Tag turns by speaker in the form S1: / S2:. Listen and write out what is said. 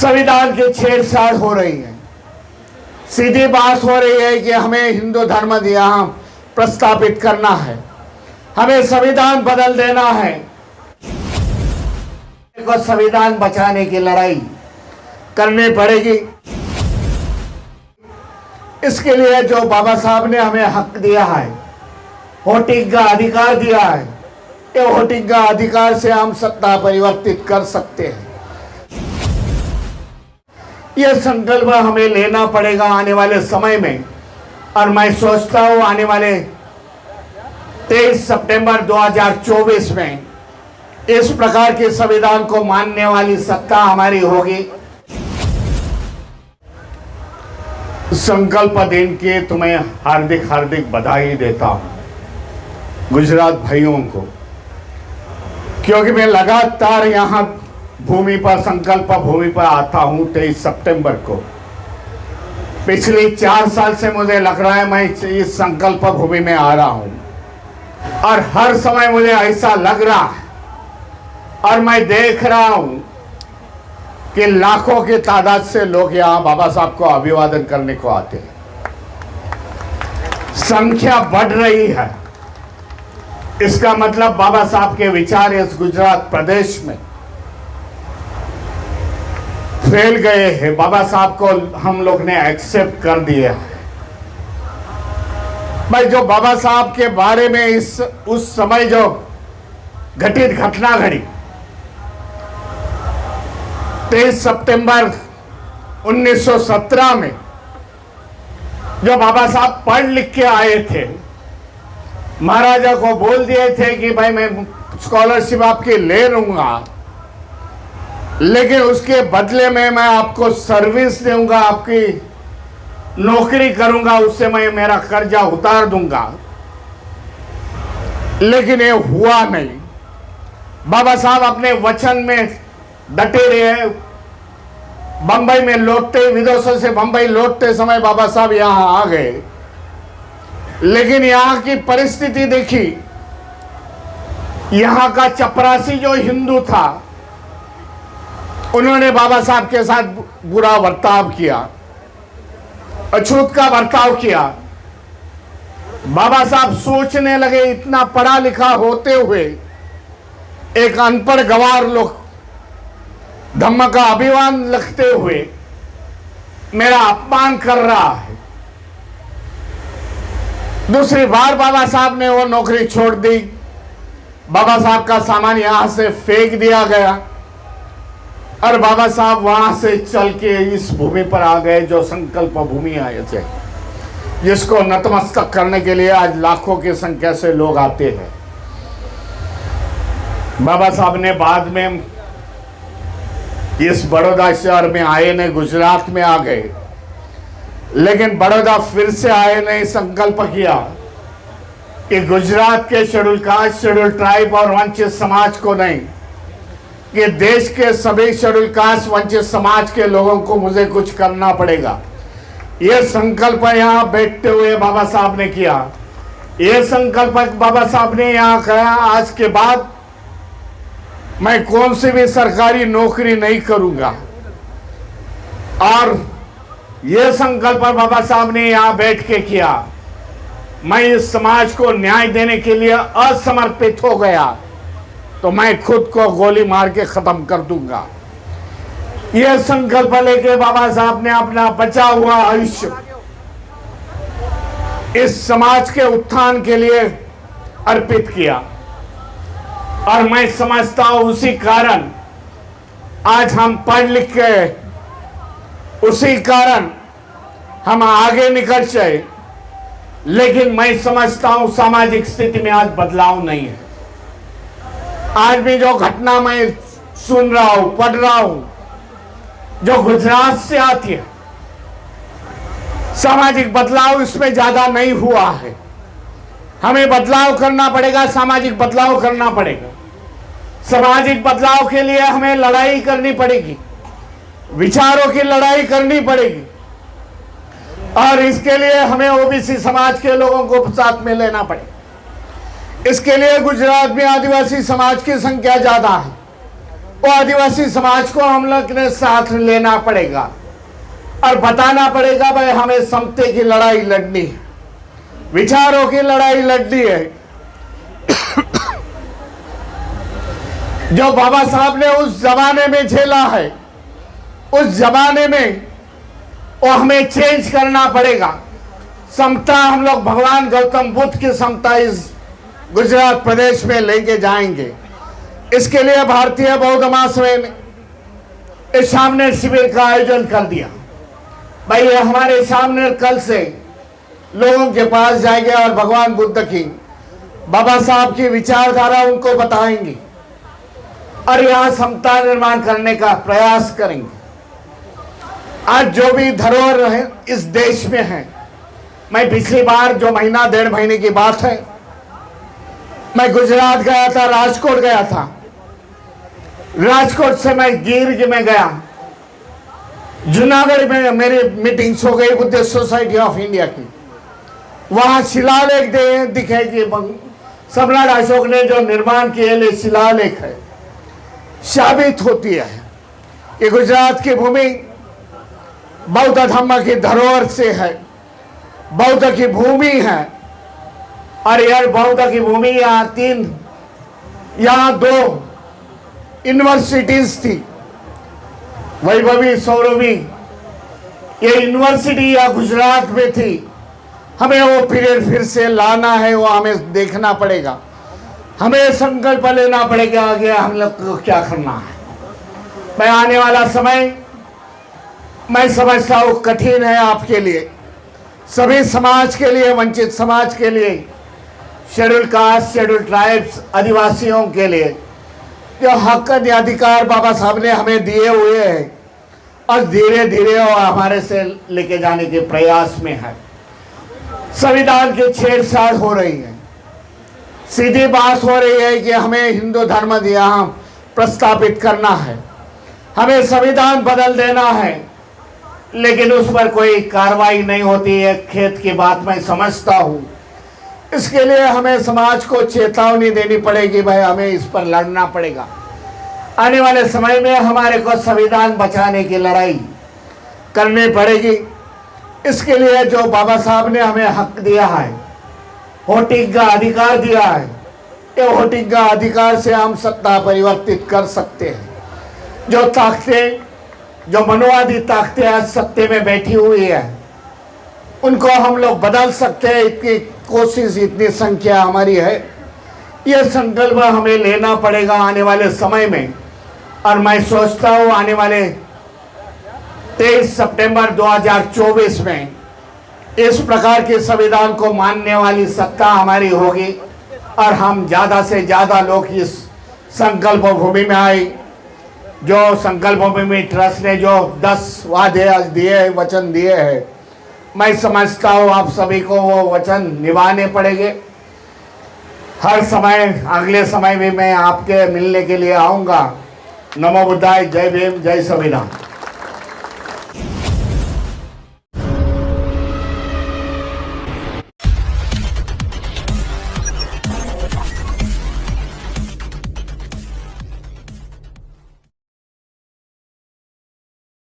S1: संविधान की छेड़छाड़ हो रही है। सीधी बात हो रही है कि हमें हिंदू धर्म यहाँ प्रस्तापित करना है, हमें संविधान बदल देना है। को संविधान बचाने की लड़ाई करनी पड़ेगी। इसके लिए जो बाबा साहब ने हमें हक दिया है, वोटिंग का अधिकार दिया है, ये वोटिंग का अधिकार से हम सत्ता परिवर्तित कर सकते हैं। यह संकल्प हमें लेना पड़ेगा आने वाले समय में। और मैं सोचता हूं आने वाले 23 सितंबर 2024 में इस प्रकार के संविधान को मानने वाली सत्ता हमारी होगी। संकल्प दिन की तुम्हें हार्दिक हार्दिक बधाई देता हूं गुजरात भाइयों को, क्योंकि मैं लगातार यहां भूमि पर, संकल्प भूमि पर आता हूं। 23 सितंबर को पिछले 4 साल से मुझे लग रहा है मैं इस संकल्प भूमि में आ रहा हूं, और हर समय मुझे ऐसा लग रहा है और मैं देख रहा हूं कि लाखों की तादाद से लोग यहां बाबा साहब को अभिवादन करने को आते हैं। संख्या बढ़ रही है। इसका मतलब बाबा साहब के विचार इस गुजरात प्रदेश में फैल गए हैं। बाबा साहब को हम लोग ने एक्सेप्ट कर दिया है। भाई, जो बाबा साहब के बारे में उस समय जो घटित घटना घड़ी 23 सितंबर 1917 में, जो बाबा साहब पढ़ लिख के आए थे, महाराजा को बोल दिए थे कि भाई मैं स्कॉलरशिप आपकी ले लूंगा, लेकिन उसके बदले में मैं आपको सर्विस दूंगा, आपकी नौकरी करूंगा, उससे मैं मेरा कर्जा उतार दूंगा। लेकिन ये हुआ नहीं। बाबा साहब अपने वचन में डटे रहे। बंबई में लौटते, विदेशों से बंबई लौटते समय बाबा साहब यहां आ गए, लेकिन यहां की परिस्थिति देखी। यहां का चपरासी जो हिंदू था, उन्होंने बाबा साहब के साथ बुरा बर्ताव किया, अछूत का बर्ताव किया। बाबा साहब सोचने लगे, इतना पढ़ा लिखा होते हुए एक अनपढ़ गवार लोग धम्म का अभिमान रखते हुए मेरा अपमान कर रहा है। दूसरी बार बाबा साहब ने वो नौकरी छोड़ दी। बाबा साहब का सामान यहां से फेंक दिया गया और बाबा साहब वहां से चल के इस भूमि पर आ गए, जो संकल्प भूमि आए थे, जिसको नतमस्तक करने के लिए आज लाखों की संख्या से लोग आते हैं। बाबा साहब ने बाद में इस बड़ौदा शहर में आए नहीं, गुजरात में आ गए, लेकिन बड़ौदा फिर से आए नहीं। संकल्प किया कि गुजरात के शेड्यूल कास्ट, शेड्यूल ट्राइब और वंचित समाज को नहीं, कि देश के सभी शेड्यूल कास्ट, वंचित समाज के लोगों को मुझे कुछ करना पड़ेगा। यह संकल्प यहाँ बैठते हुए बाबा साहब ने किया। यह संकल्प बाबा साहब ने यहाँ कहा, आज के बाद मैं कौन सी भी सरकारी नौकरी नहीं करूंगा। और यह संकल्प बाबा साहब ने यहाँ बैठ के किया, मैं इस समाज को न्याय देने के लिए असमर्पित हो गया तो मैं खुद को गोली मार के खत्म कर दूंगा। यह संकल्प लेके बाबा साहब ने अपना बचा हुआ आयुष्य इस समाज के उत्थान के लिए अर्पित किया। और मैं समझता हूं उसी कारण आज हम पढ़ लिख के, उसी कारण हम आगे निकल जाए। लेकिन मैं समझता हूं सामाजिक स्थिति में आज बदलाव नहीं है। आज भी जो घटना मैं सुन रहा हूं, पढ़ रहा हूं, जो गुजरात से आती है, सामाजिक बदलाव इसमें ज्यादा नहीं हुआ है। हमें बदलाव करना पड़ेगा, सामाजिक बदलाव करना पड़ेगा। सामाजिक बदलाव के लिए हमें लड़ाई करनी पड़ेगी, विचारों की लड़ाई करनी पड़ेगी, और इसके लिए हमें ओबीसी समाज के लोगों को साथ में लेना पड़ेगा। इसके लिए गुजरात में आदिवासी समाज की संख्या ज्यादा है, वो आदिवासी समाज को हम लोग ने साथ लेना पड़ेगा और बताना पड़ेगा भाई हमें समते की लड़ाई लड़नी है, विचारों की लड़ाई लड़नी है। जो बाबा साहब ने उस जमाने में झेला है, उस जमाने में वो हमें चेंज करना पड़ेगा। समता हम लोग भगवान गौतम बुद्ध की समता इस गुजरात प्रदेश में लेके जाएंगे। इसके लिए भारतीय बौद्ध महासभा ने इस सामने शिविर का आयोजन कर दिया। भाई ये हमारे सामने कल से लोगों के पास जाएंगे और भगवान बुद्ध की, बाबा साहब की विचारधारा उनको बताएंगे और यहाँ समता निर्माण करने का प्रयास करेंगे। आज जो भी धरोहर है इस देश में है, मैं पिछली बार जो महीना 1.5 महीने की बात है, मैं गुजरात गया था, राजकोट गया था। राजकोट से मैं गिर में गया, जूनागढ़ में मेरी मीटिंग्स हो गई बुद्धिस्ट सोसाइटी ऑफ इंडिया की। वहां शिलालेख दिखे कि सम्राट अशोक ने जो निर्माण किए लिए शिलालेख है, साबित होती है कि गुजरात की भूमि बौद्ध धर्म की धरोहर से है, बौद्ध की भूमि है। और यार बौद्ध की भूमि यहाँ 2 यूनिवर्सिटीज थी, वैभवी, सौरवी। ये यूनिवर्सिटी या गुजरात में थी। हमें वो पीरियड फिर से लाना है, वो हमें देखना पड़ेगा, हमें संकल्प लेना पड़ेगा आगे हम लोग को क्या करना है। मैं आने वाला समय मैं समझता हूँ कठिन है आपके लिए, सभी समाज के लिए, वंचित समाज के लिए, शेड्यूल कास्ट, शेड्यूल ट्राइब्स, आदिवासियों के लिए जो हक अधिकार बाबा साहब ने हमें दिए हुए हैं और धीरे धीरे वो हमारे से लेके जाने के प्रयास में है। संविधान की छेड़छाड़ हो रही है। सीधी बात हो रही है कि हमें हिंदू धर्म यहाँ प्रस्तापित करना है, हमें संविधान बदल देना है, लेकिन उस पर कोई कार्रवाई नहीं होती है। खेत की बात मैं समझता हूँ। इसके लिए हमें समाज को चेतावनी देनी पड़ेगी, भाई हमें इस पर लड़ना पड़ेगा। आने वाले समय में हमारे को संविधान बचाने की लड़ाई करनी पड़ेगी। इसके लिए जो बाबा साहब ने हमें हक दिया है, वोटिंग का अधिकार दिया है, ये वोटिंग का अधिकार से हम सत्ता परिवर्तित कर सकते हैं। जो ताकतें, जो मनोवादी ताकतें आज सत्ते में बैठी हुई है, उनको हम लोग बदल सकते हैं। इतनी कोशिश, इतनी संख्या हमारी है। ये संकल्प हमें लेना पड़ेगा आने वाले समय में। और मैं सोचता हूँ आने वाले 23 सितंबर 2024 में इस प्रकार के संविधान को मानने वाली सत्ता हमारी होगी और हम ज़्यादा से ज़्यादा लोग इस संकल्प भूमि में आए। जो संकल्प भूमि ट्रस्ट ने जो 10 वादे आज दिए हैं, वचन दिए हैं, मैं समझता हूँ आप सभी को वो वचन निभाने पड़ेंगे। हर समय, अगले समय भी मैं आपके मिलने के लिए आऊँगा। नमो बुद्धाय, जय भीम, जय संविधान।